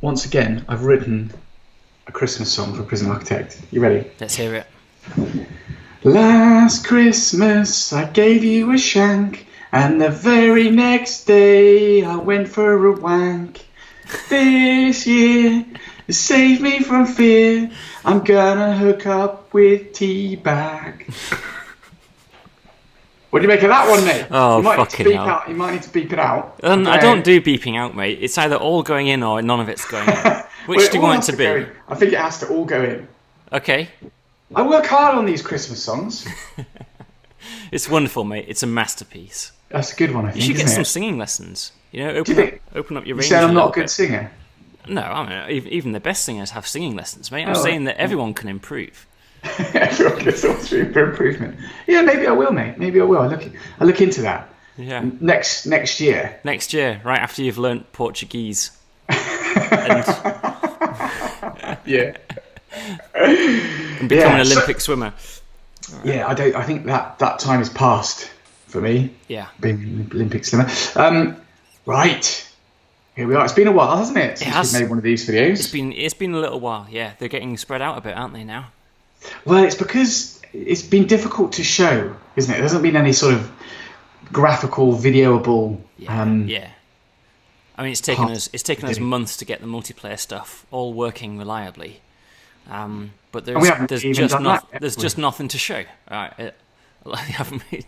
once again, I've written a Christmas song for Prison Architect. You ready? Let's hear it. Last Christmas I gave you a shank, and the very next day I went for a wank. This year, save me from fear, I'm gonna hook up with Teabag. What do you make of that one, mate? Oh, you might fucking hell. You might need to beep it out. I don't do beeping out, mate. It's either all going in or none of it's going in. Which do you want it to be? I think it has to all go in. Okay. I work hard on these Christmas songs. It's wonderful, mate. It's a masterpiece. That's a good one, I think. You should get some isn't singing lessons. You know, open up your it? range. You said I'm a not little a good bit. singer. No, I mean, even the best singers have singing lessons, mate. I'm Oh, saying that everyone can improve. Everyone gets all through for improvement. Yeah, maybe I will, mate. Maybe I will. I look into that. Yeah. Next year. Next year, right after you've learnt Portuguese. And Yeah. and become an Olympic swimmer. Yeah, I think that time is past for me. Yeah. Being an Olympic swimmer. Right. Here we are. It's been a while, hasn't it? Since we've made one of these videos. It's been a little while. Yeah, they're getting spread out a bit, aren't they now? Well, it's because it's been difficult to show, isn't it? There hasn't been any sort of graphical, videoable. Yeah. I mean, it's taken us months to get the multiplayer stuff all working reliably. But there's just nothing to show. All right.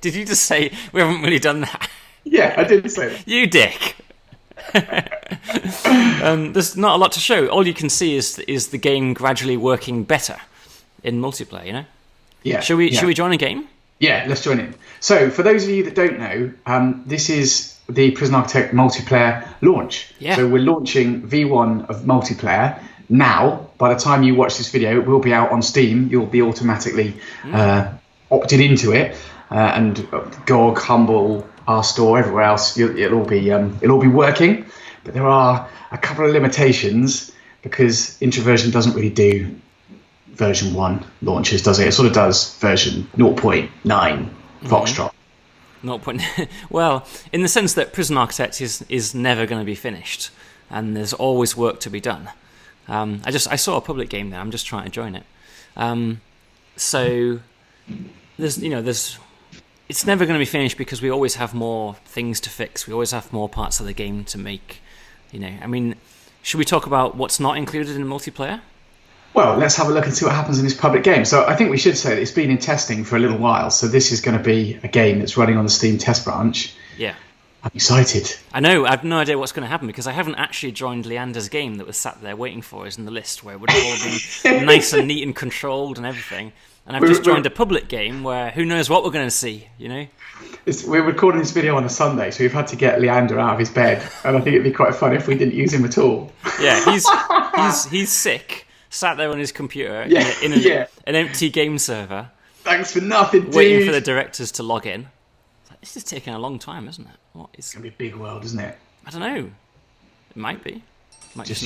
Did you just say we haven't really done that? Yeah, I did say that. You dick. There's not a lot to show. All you can see is the game gradually working better in multiplayer. You know. Yeah. Should we join a game? Yeah, let's join in. So, for those of you that don't know, this is the Prison Architect multiplayer launch. Yeah. So we're launching V1 of multiplayer now. By the time you watch this video, it will be out on Steam. You'll be automatically opted into it, and GOG, Humble, our store, everywhere else, it'll all be working. But there are a couple of limitations because Introversion doesn't really do version 1 launches, does it? It sort of does version 0.9 Foxtrot. Well, in the sense that Prison Architect is never going to be finished, and there's always work to be done. I saw a public game there. I'm just trying to join it. So it's never going to be finished because we always have more things to fix. We always have more parts of the game to make. You know, I mean, should we talk about what's not included in multiplayer? Well, let's have a look and see what happens in this public game. So I think we should say that it's been in testing for a little while. So this is going to be a game that's running on the Steam test branch. Yeah. I'm excited. I know. I have no idea what's going to happen because I haven't actually joined Leander's game that was sat there waiting for us in the list where it would have all been nice and neat and controlled and everything. And I've just joined a public game where who knows what we're going to see, you know? We're recording this video on a Sunday, so we've had to get Leander out of his bed. And I think it'd be quite fun if we didn't use him at all. Yeah, he's sick. Sat there on his computer in an empty game server. Thanks for nothing, dude. Waiting for the directors to log in. This is taking a long time, isn't it? It's going to be a big world, isn't it? I don't know. It might be. Might just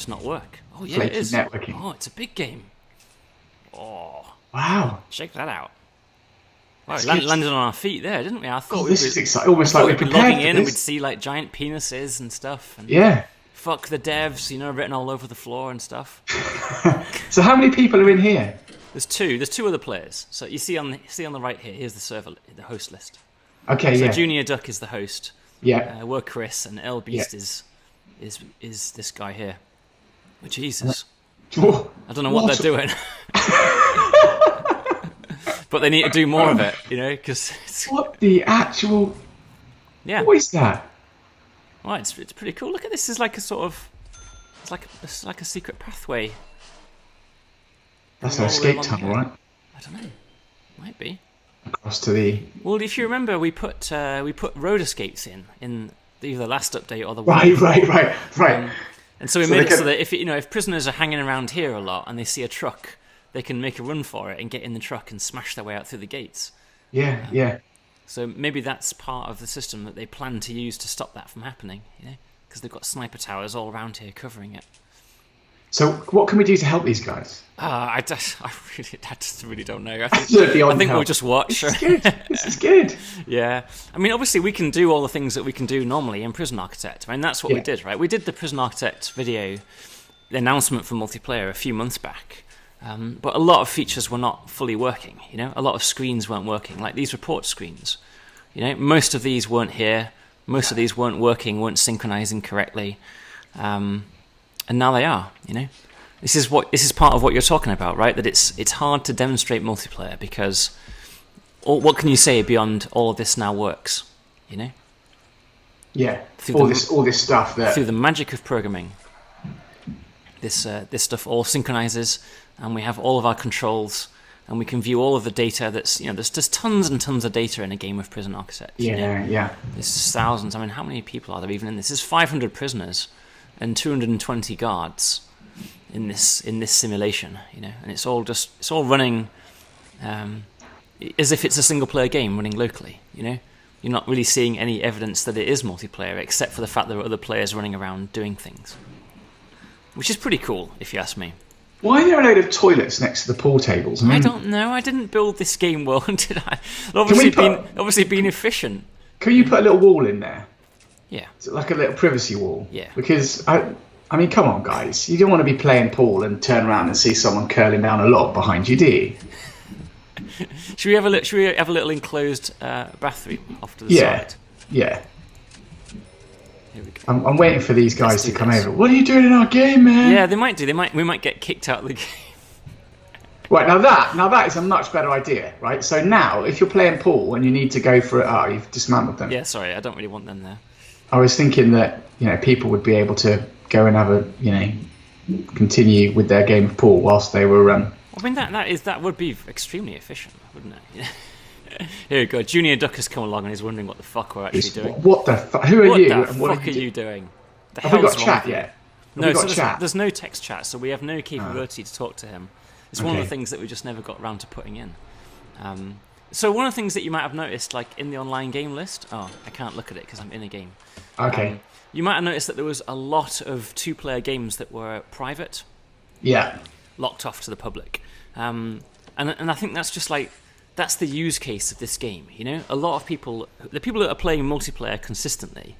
not work. Oh, yeah, it is. Networking. Oh, it's a big game. Oh. Wow. Check that out. Wow, it landed on our feet there, didn't we? I thought this is exciting. Almost like we'd be logging in and we'd see like giant penises and stuff. And yeah. Fuck the devs, written all over the floor and stuff. So how many people are in here? There's two other players. So you see on the right here. Here's the server, the host list. Okay, so Junior Duck is the host. Yeah. We're Chris, and L Beast is this guy here. Oh, Jesus. Oh, I don't know what they're doing. But they need to do more of it, because what the actual? Yeah. What is that? Well, it's pretty cool. Look at this. It's like a sort of, it's like a secret pathway. That's an escape tunnel, right? I don't know. Might be. Across to the. Well, if you remember, we put road escapes in either the last update or the one. Right. And so we made it so that if prisoners are hanging around here a lot and they see a truck, they can make a run for it and get in the truck and smash their way out through the gates. Yeah. So maybe that's part of the system that they plan to use to stop that from happening, because they've got sniper towers all around here covering it. So what can we do to help these guys? I just really don't know. I think we'll just watch. This is good. This is good. Yeah. I mean, obviously, we can do all the things that we can do normally in Prison Architect. I mean, that's what we did, right? We did the Prison Architect video, the announcement for multiplayer a few months back. But a lot of features were not fully working, you know? A lot of screens weren't working, like these report screens. You know, most of these weren't here. Most of these weren't working, weren't synchronizing correctly. And now they are, you know? This is part of what you're talking about, right? That it's hard to demonstrate multiplayer because what can you say beyond all of this now works, you know? Yeah, all this stuff that through the magic of programming, this stuff all synchronizes, and we have all of our controls, and we can view all of the data. That's, you know, there's just tons and tons of data in a game of Prison Architect. Yeah, you know? yeah. There's thousands. I mean, how many people are there even in this? There's 500 prisoners and 220 guards in this simulation, you know, and it's all running as if it's a single player game running locally, you know. You're not really seeing any evidence that it is multiplayer, except for the fact there are other players running around doing things, which is pretty cool, if you ask me. Why are there a load of toilets next to the pool tables? I don't know. I didn't build this game well, did I? Obviously being efficient. Can you put a little wall in there? Yeah. Like a little privacy wall? Yeah. Because I mean, come on, guys. You don't want to be playing pool and turn around and see someone curling down a log behind you, do you? Should we have a little enclosed bathroom off to the side? Yeah. Here we go. I'm waiting for these guys to come over. What are you doing in our game, man? Yeah, they might do. We might get kicked out of the game. Right, now that is a much better idea, right? So now, if you're playing pool and you need to go for it, you've dismantled them. Yeah, sorry, I don't really want them there. I was thinking that, you know, people would be able to go and have continue with their game of pool whilst they were I mean, that would be extremely efficient, wouldn't it? Here we go. Junior Duck has come along and he's wondering what the fuck we're actually doing. What the fuck? Who are you? What are you doing? Have we got chat yet? No, there's no text chat, so we have no capability to talk to him. It's one of the things that we just never got around to putting in. So one of the things that you might have noticed, like in the online game list, I can't look at it because I'm in a game. Okay. You might have noticed that there was a lot of two-player games that were private. Yeah. Locked off to the public. And I think that's just like, that's the use case of this game, you know? A lot of people, the people that are playing multiplayer consistently,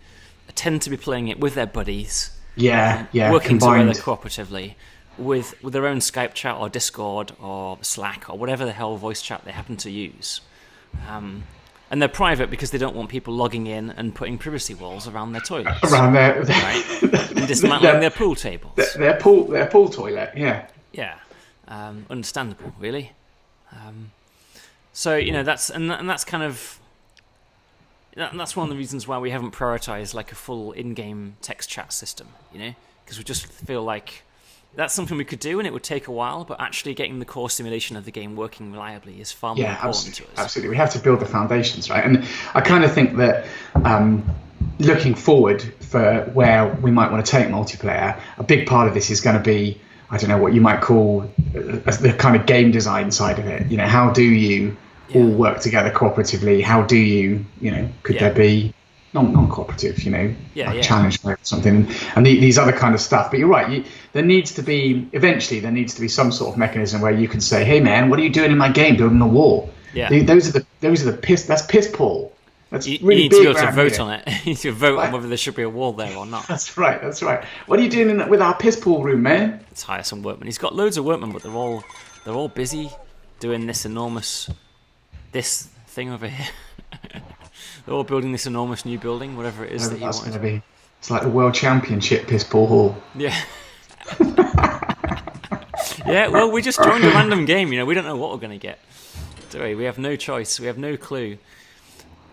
tend to be playing it with their buddies. combined. Working together cooperatively with their own Skype chat or Discord or Slack or whatever the hell voice chat they happen to use. And they're private because they don't want people logging in and putting privacy walls around their toilets. Around their... Right? And dismantling their pool tables. Their pool toilet, yeah. Yeah. Understandable, really. So, you know, that's kind of... That's one of the reasons why we haven't prioritized like a full in-game text chat system, you know? Because we just feel like that's something we could do and it would take a while, but actually getting the core simulation of the game working reliably is far more important to us. Absolutely. We have to build the foundations, right? And I kind of think that looking forward for where we might want to take multiplayer, a big part of this is going to be, I don't know, what you might call the kind of game design side of it. You know, how do you all work together cooperatively? How do you, you know, could there be non-cooperative, you know, challenge or something, and these other kind of stuff. But you're right, there needs to be some sort of mechanism where you can say, hey man, what are you doing in my game, building a wall? Those are the piss poor. That's you really need big to be able to vote on it. You need to vote on whether there should be a wall there or not. That's right. What are you doing with our piss pool room, man? Let's hire some workmen. He's got loads of workmen, but they're all busy doing this thing over here. They're all building this enormous new building, whatever it is that he wants. That's going to be... It's like the World Championship piss pool hall. Yeah. Yeah, well, we just joined a random game, you know. We don't know what we're going to get, do we? We have no choice. We have no clue.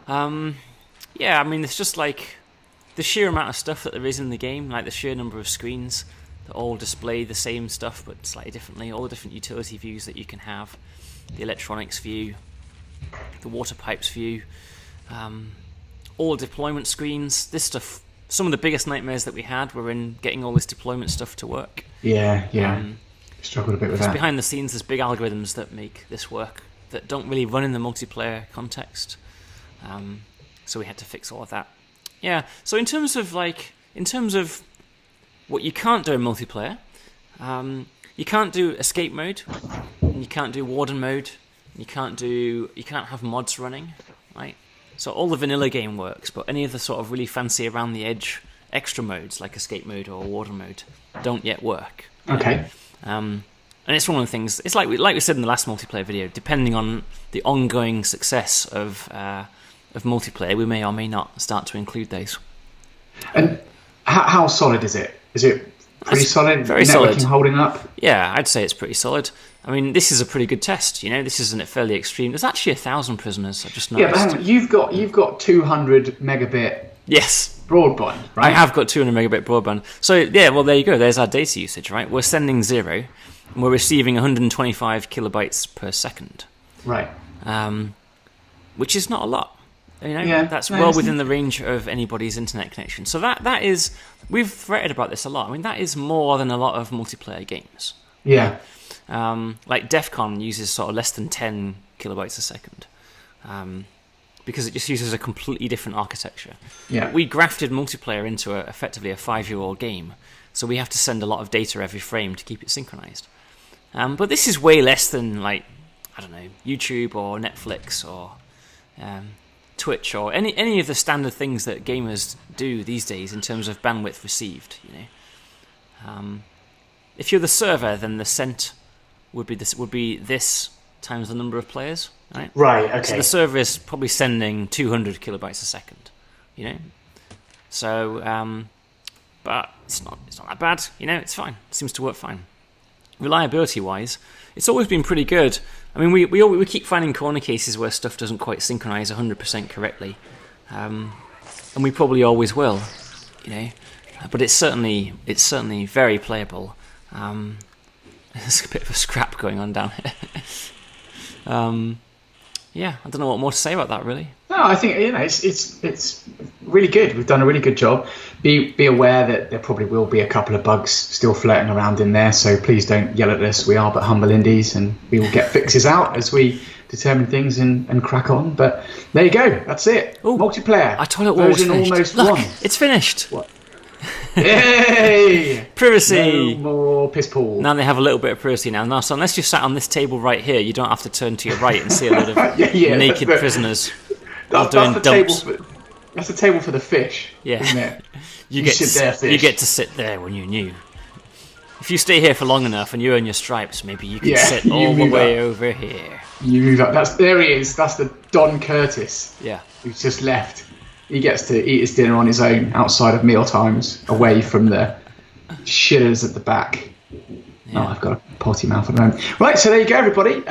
Yeah, I mean, it's just like the sheer amount of stuff that there is in the game, like the sheer number of screens that all display the same stuff but slightly differently, all the different utility views that you can have, the electronics view, the water pipes view, all deployment screens, this stuff. Some of the biggest nightmares that we had were in getting all this deployment stuff to work. Yeah. Struggled a bit with that. Behind the scenes, there's big algorithms that make this work that don't really run in the multiplayer context. So we had to fix all of that. Yeah. So in terms of what you can't do in multiplayer, You can't do escape mode, and you can't do warden mode. You can't have mods running, right? So all the vanilla game works, but any of the sort of really fancy around the edge extra modes like escape mode or warden mode don't yet work. Okay. And it's one of the things. It's like we said in the last multiplayer video. Depending on the ongoing success of multiplayer, we may or may not start to include those. And how solid is it? Is it pretty solid? Very solid. Holding up? Yeah, I'd say it's pretty solid. I mean, this is a pretty good test. This isn't it fairly extreme. There's actually 1,000 prisoners. I just noticed. Yeah, but hang on. You've got 200 megabit. Yes. Broadband, right? I have got 200 megabit broadband. So yeah, well there you go. There's our data usage, right? We're sending 0, and we're receiving 125 kilobytes per second. Right. Which is not a lot. That's well within the range of anybody's internet connection. So that is, we've fretted about this a lot. I mean, that is more than a lot of multiplayer games. Yeah. Like DEF CON uses sort of less than 10 kilobytes a second. Because it just uses a completely different architecture. Yeah. We grafted multiplayer into effectively a 5-year-old game, so we have to send a lot of data every frame to keep it synchronized. But this is way less than, like, I don't know, YouTube or Netflix or Twitch or any of the standard things that gamers do these days in terms of bandwidth received. If you're the server, then the sent would be this times the number of players. Right. Okay. So the server is probably sending 200 kilobytes a second, So, but it's not that bad, It's fine. It seems to work fine. Reliability-wise, it's always been pretty good. I mean, we keep finding corner cases where stuff doesn't quite synchronize 100% correctly, and we probably always will, But it's certainly very playable. There's a bit of a scrap going on down here. Yeah, I don't know what more to say about that, really. No, I think it's really good. We've done a really good job. Be aware that there probably will be a couple of bugs still floating around in there, so please don't yell at us. We are but humble indies, and we will get fixes out as we determine things and crack on. But there you go. That's it. Ooh, multiplayer. Our toilet wall version almost Look, one. It's finished. What? Yay! Privacy. No more piss pool. Now they have a little bit of privacy now. So unless you're sat on this table right here, you don't have to turn to your right and see a lot of naked prisoners doing dumps. That's the table for the fish, isn't it? You get to sit there when you knew. If you stay here for long enough and you earn your stripes, maybe you can sit all the way over here. You move up. There he is. That's the Don Curtis. Yeah. Who's just left. He gets to eat his dinner on his own outside of meal times, away from the shitters at the back. Yeah. Oh, I've got a potty mouth at the moment. Right, so there you go, everybody.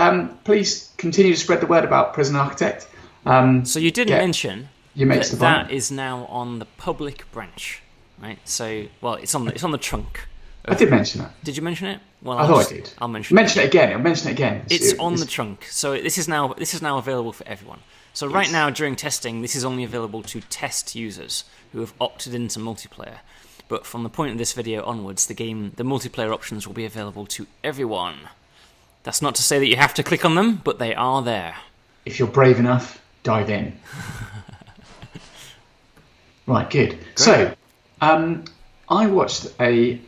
Please continue to spread the word about Prison Architect. So you didn't mention that is now on the public branch, right? So, well, it's on the trunk. I did mention that. Did you mention it? Well, I thought I did. I'll mention it again. I'll mention it again. It's on the trunk. So this is now available for everyone. So right now, during testing, this is only available to test users who have opted into multiplayer. But from the point of this video onwards, the multiplayer options will be available to everyone. That's not to say that you have to click on them, but they are there. If you're brave enough, dive in. Right, good. Great. So, I watched a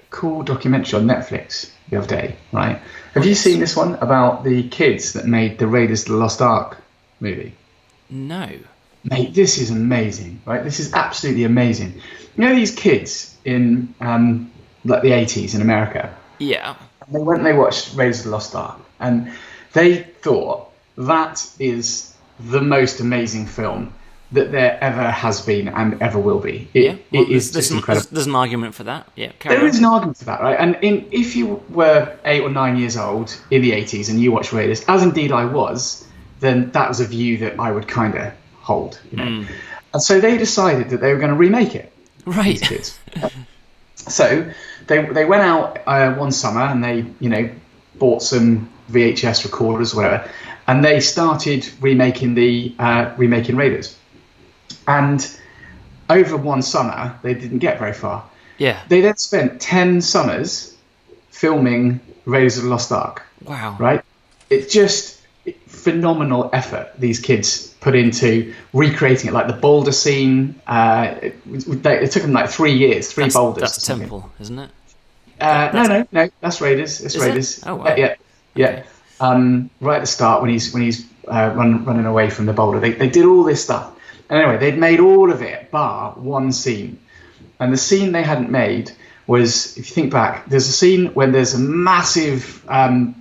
cool documentary on Netflix the other day, right? Have you seen this one about the kids that made the Raiders of the Lost Ark movie? No. Mate, this is amazing, right? This is absolutely amazing. You know these kids in like the 80s in America? Yeah. They went and they watched Raiders of the Lost Ark, and they thought that is the most amazing film that there ever has been and ever will be. It is just incredible. There's an argument for that. Yeah, there is an argument for that, right? And if you were 8 or 9 years old in the 80s and you watched Raiders, as indeed I was, then that was a view that I would kind of hold, And so they decided that they were going to remake it. Right. These kids. So they went out one summer and they, bought some VHS recorders, whatever, and they started remaking Raiders. And over one summer, they didn't get very far. Yeah. They then spent 10 summers filming Raiders of the Lost Ark. Wow. Right? It's just phenomenal effort these kids put into recreating it. Like the boulder scene, it took them like 3 years, three boulders. That's Temple, isn't it? No. That's Raiders. It's Raiders. Oh wow. Yeah. Okay. Right at the start when he's running away from the boulder, they did all this stuff. And anyway, they'd made all of it bar one scene, and the scene they hadn't made was, if you think back, there's a scene when there's a massive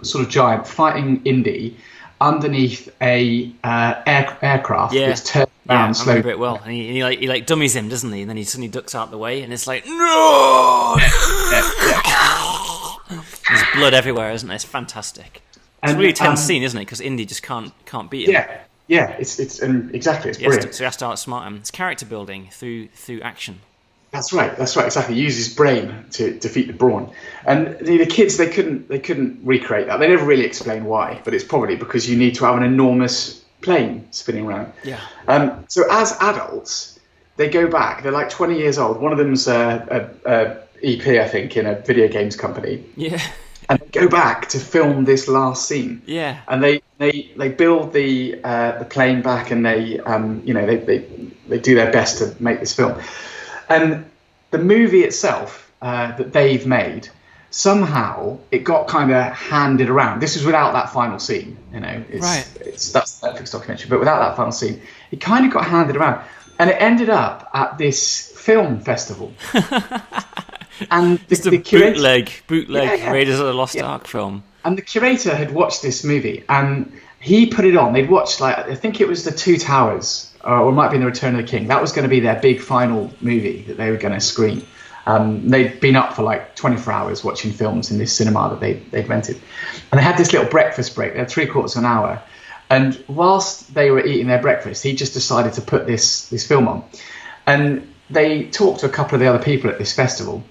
sort of giant fighting Indy underneath a aircraft that's turned around slowly. I remember it well. And he like dummies him, doesn't he? And then he suddenly ducks out the way, and it's like, no! There's blood everywhere, isn't there? It's fantastic. It's a really tense scene, isn't it? Because Indy just can't beat him. Yeah. It's exactly. It's brilliant. So he has to outsmart him. It's character building through action. That's right, exactly. He used his brain to defeat the brawn. And the kids, they couldn't recreate that. They never really explain why, but it's probably because you need to have an enormous plane spinning around. Yeah. So as adults, they go back. They're like 20 years old. One of them's a EP, I think, in a video games company. Yeah. And they go back to film this last scene. Yeah. And they build the plane back, and they do their best to make this film. And the movie itself that they've made, somehow it got kind of handed around. This was without that final scene, that's the Netflix documentary. But without that final scene, it kind of got handed around, and it ended up at this film festival. And the curator, bootleg Raiders of the Lost Ark film. And the curator had watched this movie, and he put it on. They'd watched, I think it was The Two Towers. Or it might be in The Return of the King. That was going to be their big final movie that they were going to screen. They'd been up for like 24 hours watching films in this cinema that they'd rented. And they had this little breakfast break. They had 3/4 of an hour. And whilst they were eating their breakfast, he just decided to put this film on. And they talked to a couple of the other people at this festival.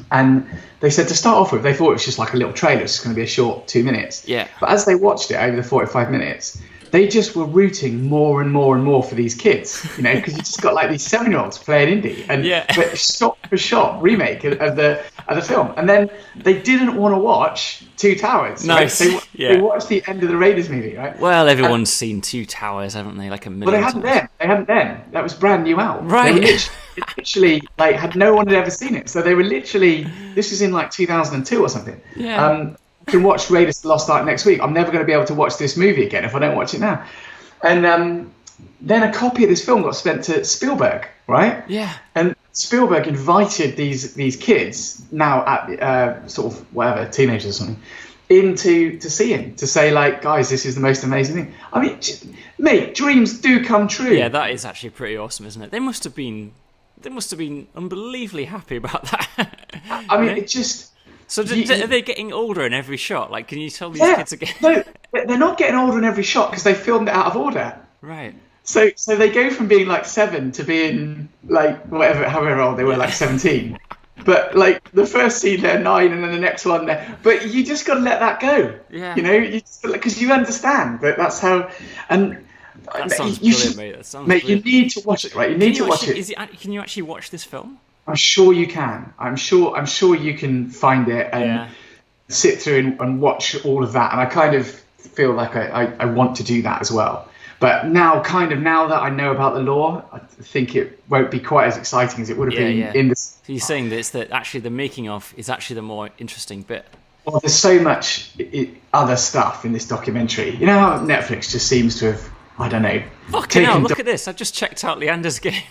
And they said, to start off with, they thought it was just like a little trailer. It's going to be a short 2 minutes. Yeah. But as they watched it over the 45 minutes, they just were rooting more and more and more for these kids, because you just got like these 7-year-olds playing Indy, but shot for shot remake of the film. And then they didn't want to watch Two Towers. Nice. Right? They watched the end of the Raiders movie, right? Well, everyone's seen Two Towers, haven't they? Like a million. Well, they hadn't then. That was brand new out. Right. They were literally had no one had ever seen it. So they were literally, this was in like 2002 or something. Yeah. I can watch Raiders of the Lost Ark next week. I'm never going to be able to watch this movie again if I don't watch it now. And then a copy of this film got sent to Spielberg, right? Yeah. And Spielberg invited these kids, now at sort of whatever, teenagers or something, in to see him, to say, like, guys, this is the most amazing thing. I mean, mate, dreams do come true. Yeah, that is actually pretty awesome, isn't it? They must have been unbelievably happy about that. I mean, it just... So are they getting older in every shot? Like, can you tell these kids again? No, they're not getting older in every shot because they filmed it out of order. Right. So they go from being like 7 to being like however old they were, like 17. But like the first scene they're 9, and then the next one they're... But you just got to let that go. Yeah. Because you understand that that's how. And that sounds brilliant, mate. That sounds brilliant. You need to watch it, right? You need to watch it. Can you actually watch this film? I'm sure you can. I'm sure you can find it and sit through and watch all of that. And I kind of feel like I want to do that as well. But now that I know about the lore, I think it won't be quite as exciting as it would have been in this. So you're saying that actually the making of is actually the more interesting bit. Well, there's so much other stuff in this documentary. You know how Netflix just seems to have, I don't know. Fucking hell, look at this. I just checked out Leander's game.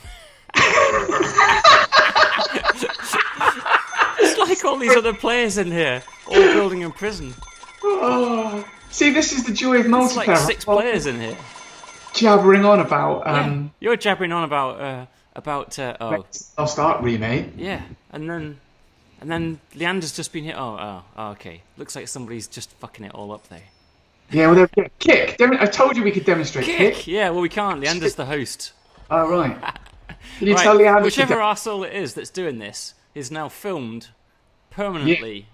It's like all these other players in here, all building a prison. Oh, see, this is the joy of multiplayer. It's like 6 players in here. Jabbering on about... You're jabbering on about Lost Ark remake. Yeah, and then Leander's just been here. Oh, okay. Looks like somebody's just fucking it all up there. Yeah, well, kick. I told you we could demonstrate kick. Yeah, well, we can't. Leander's the host. Oh, right. Can you tell Leander? Whichever arsehole it is that's doing this is now filmed permanently.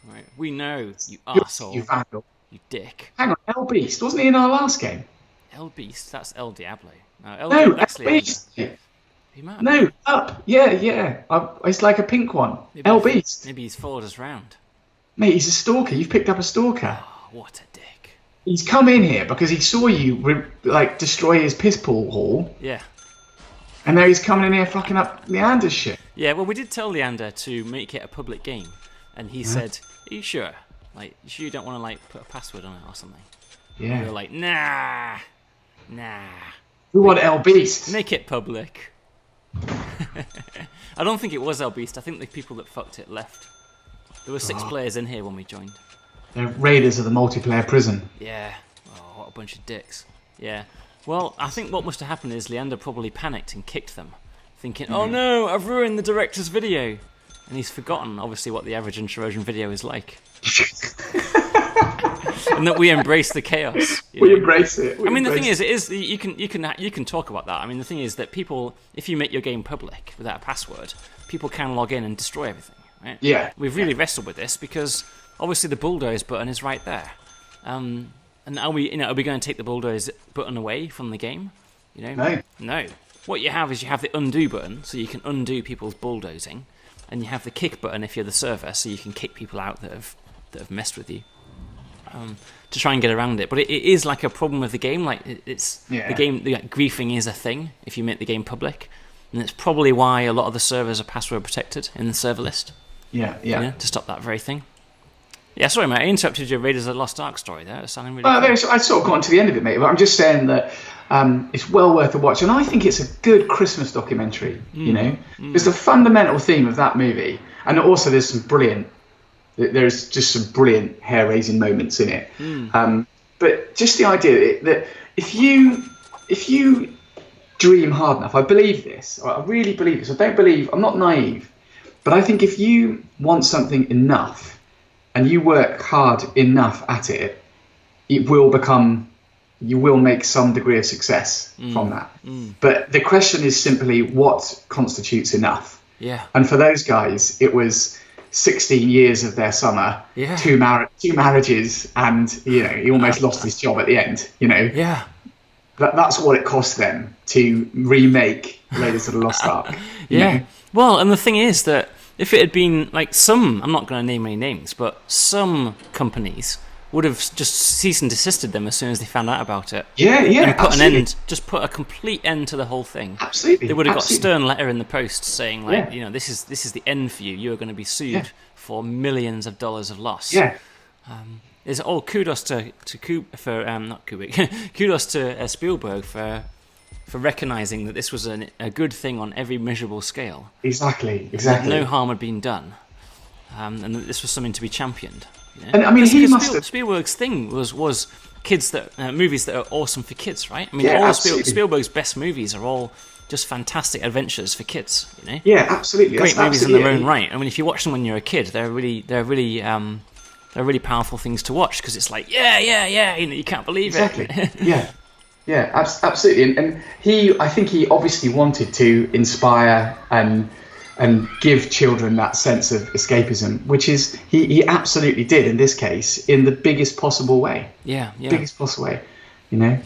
Yeah. Right. We know, you arsehole. You vandal. You dick. Hang on, El Beast. Wasn't he in our last game? El Beast? That's El Diablo. No, El Beast. No, Up. Yeah. It's like a pink one. El Beast. Maybe he's followed us round. Mate, he's a stalker. You've picked up a stalker. Oh, what a dick. He's come in here because he saw you destroy his piss pool hall. Yeah. And now he's coming in here fucking up Leander's shit. Yeah, well, we did tell Leander to make it a public game. And he said, "Are you sure? Like, you sure you don't want to like put a password on it or something?" Yeah. And we were like, nah. We want El Beast. Make it public. I don't think it was El Beast. I think the people that fucked it left. There were 6 players in here when we joined. They're raiders of the multiplayer prison. Yeah. Oh, what a bunch of dicks. Yeah. Well, I think what must have happened is Leander probably panicked and kicked them, thinking, "Oh no, I've ruined the director's video." And he's forgotten, obviously, what the average Introversion video is like. And that we embrace the chaos. We embrace it. The thing is you can talk about that. I mean, the thing is that people, if you make your game public without a password, people can log in and destroy everything, right? Yeah. We've really wrestled with this because obviously the bulldoze button is right there. And are we going to take the bulldoze button away from the game? No. What you have is you have the undo button, so you can undo people's bulldozing, and you have the kick button if you're the server, so you can kick people out that have messed with you. To try and get around it, but it is like a problem with the game. Like the game, griefing is a thing if you make the game public, and it's probably why a lot of the servers are password protected in the server list. Yeah. To stop that very thing. Yeah, sorry, mate. I interrupted your Raiders of the Lost Ark story there. It's sounding really. I sort of got to the end of it, mate. But I'm just saying that it's well worth a watch, and I think it's a good Christmas documentary. There's the fundamental theme of that movie, and also there's just some brilliant hair-raising moments in it. But just the idea that if you dream hard enough, I believe this. I really believe this. I'm not naive, but I think if you want something enough and you work hard enough at it, you will make some degree of success from that. But the question is simply what constitutes enough. Yeah. And for those guys, it was 16 years of their summer, 2 marriages, and he almost lost his job at the end. Yeah. That's what it cost them to remake Raiders of the Lost Ark. Yeah. Well, and the thing is that if it had been like I'm not going to name any names, but some companies would have just ceased and desisted them as soon as they found out about it. Yeah, and put absolutely. put a complete end to the whole thing. Absolutely. They would have got a stern letter in the post saying, this is the end for you. You are going to be sued for millions of dollars of loss. Yeah. Kudos to kudos to Spielberg for recognizing that this was a good thing on every measurable scale. Exactly. That no harm had been done, and that this was something to be championed. And I mean, Spielberg's thing was kids movies that are awesome for kids, right? I mean, all of Spielberg's best movies are all just fantastic adventures for kids. Yeah, absolutely. Great movies in their own right. I mean, if you watch them when you're a kid, they're really powerful things to watch because it's like, you can't believe it. Exactly. Yeah, absolutely. And I think he obviously wanted to inspire and give children that sense of escapism, which is he absolutely did in this case in the biggest possible way. Yeah. Biggest possible way.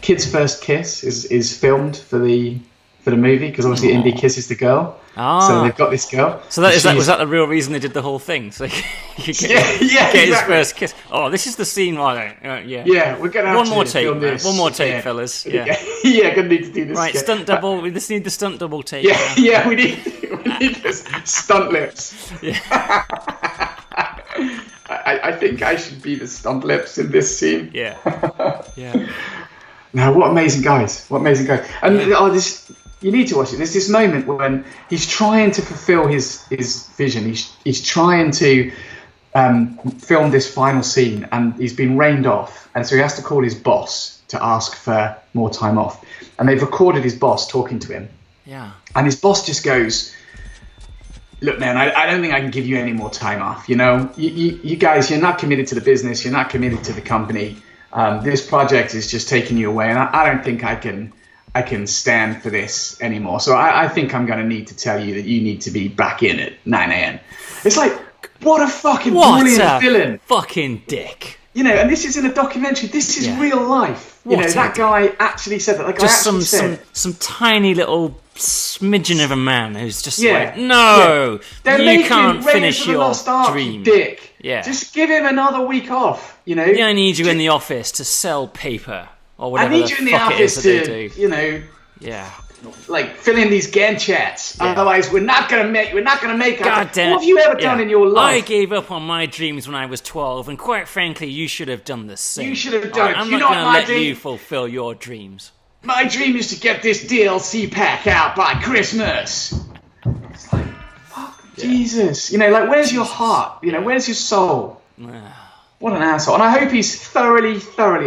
Kid's first kiss is filmed for the movie because obviously Indy kisses the girl. So they've got this girl. So was that the real reason they did the whole thing? So you could get his first kiss. Oh, this is the scene. Yeah, we're gonna have one more take, fellas. Yeah, gonna need to do this. Right, stunt double. We just need the stunt double take. Yeah, we need this stunt lips. Yeah. I think I should be the stunt lips in this scene. Yeah. Now, what amazing guys! And this. You need to watch it. There's this moment when he's trying to fulfill his vision. He's trying to film this final scene, and he's been rained off, and so he has to call his boss to ask for more time off. And they've recorded his boss talking to him. Yeah. And his boss just goes, "Look, man, I don't think I can give you any more time off. You guys, you're not committed to the business. You're not committed to the company. This project is just taking you away, and I don't think I can stand for this anymore. So I think I'm going to need to tell you that you need to be back in at 9 a.m. It's like, what a fucking brilliant villain. Fucking dick. And this is in a documentary. This is real life. That guy actually said that. Just some tiny little smidgen of a man who's just like, no, you can't finish your dream. Dick. Yeah. Just give him another week off, Yeah, I need you in the office to sell paper. Or whatever I need you in the office to, Yeah. Like, fill in these Gantt charts. Yeah. Otherwise, we're not gonna make God damn it. What have you ever done in your life? I gave up on my dreams when I was 12, and quite frankly, you should have done the same. You should have done it. I'm not gonna let you fulfill your dreams. My dream is to get this DLC pack out by Christmas. It's like, fuck, Jesus. You know, like, where's your heart? You know, where's your soul? What an asshole. And I hope he's thoroughly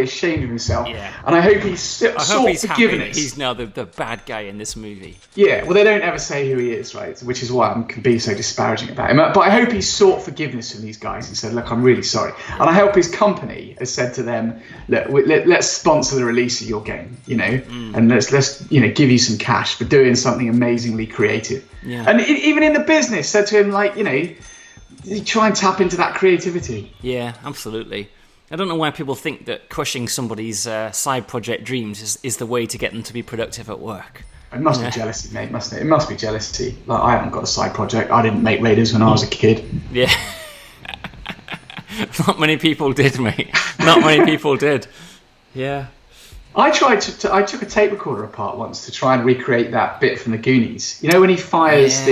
ashamed of himself. Yeah. And I hope he's sought forgiveness. Happy that he's now the bad guy in this movie. Yeah, well, they don't ever say who he is, right? Which is why I can be so disparaging about him. But I hope he sought forgiveness from these guys and said, look, I'm really sorry. And I hope his company has said to them, look, let's sponsor the release of your game, you know, and let's you know, give you some cash for doing something amazingly creative. Yeah. And even in the business, said to him, like, you know, you try and tap into that creativity. Yeah, absolutely. I don't know why people think that crushing somebody's side project dreams is the way to get them to be productive at work. It must be jealousy, mate, mustn't it? It must be jealousy. Like, I haven't got a side project. I didn't make Raiders when I was a kid. Yeah. Not many people did, mate. Not many people did. Yeah. I tried I took a tape recorder apart once to try and recreate that bit from the Goonies. You know, when he fires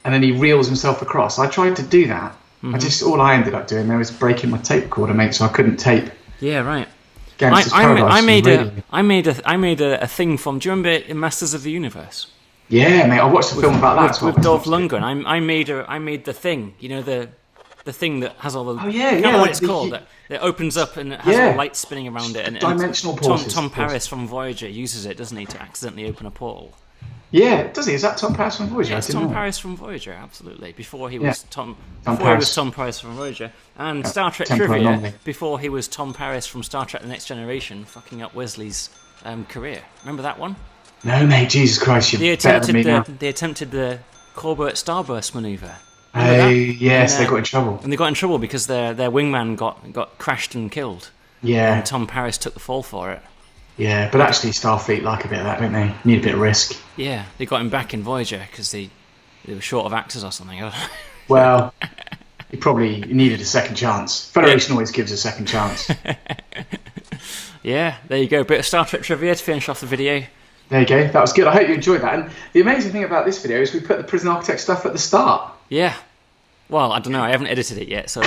and then he reels himself across. I tried to do that. All I ended up doing there was breaking my tape recorder, mate, so I couldn't tape. Yeah, right. I made a thing from. Do you remember in Masters of the Universe? Yeah, mate. I watched the film about that with Dolph Lundgren. I made the thing. You know, the thing that has all the. Oh yeah, I don't know what it's called. That opens up and it has all the lights spinning around it. And dimensional portals. Tom Paris from Voyager uses it, doesn't he, to accidentally open a portal. Yeah, does he? Is that Tom Paris from Voyager? Yeah, it's Tom Paris from Voyager, absolutely. Before he was Tom Paris from Voyager. And Star Trek Trivia, before he was Tom Paris from Star Trek The Next Generation, fucking up Wesley's career. Remember that one? No, mate, Jesus Christ, you're better than me now. They attempted the Corbett Starburst maneuver. Oh, yes, they got in trouble. And they got in trouble because their wingman got crashed and killed. Yeah. And Tom Paris took the fall for it. Yeah, but actually Starfleet like a bit of that, don't they? Need a bit of risk. Yeah, they got him back in Voyager because they were short of actors or something. I don't know. Well, he probably needed a second chance. Federation always gives a second chance. Yeah, there you go. A bit of Star Trek trivia to finish off the video. There you go. That was good. I hope you enjoyed that. And the amazing thing about this video is we put the Prison Architect stuff at the start. Yeah. Well, I don't know. I haven't edited it yet, so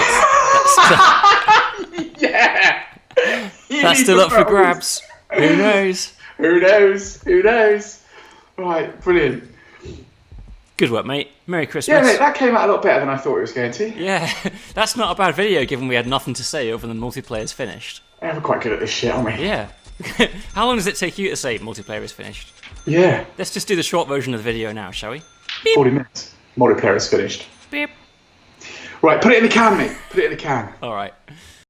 yeah. That's still up for grabs. Who knows? Who knows? Right, brilliant. Good work, mate. Merry Christmas. Yeah, mate, that came out a lot better than I thought it was going to. Yeah, that's not a bad video given we had nothing to say other than multiplayer's finished. Yeah, we're quite good at this shit, aren't we? Yeah. How long does it take you to say multiplayer is finished? Yeah. Let's just do the short version of the video now, shall we? Beep. 40 minutes. Multiplayer is finished. Beep. Right, put it in the can, mate. Put it in the can. All right.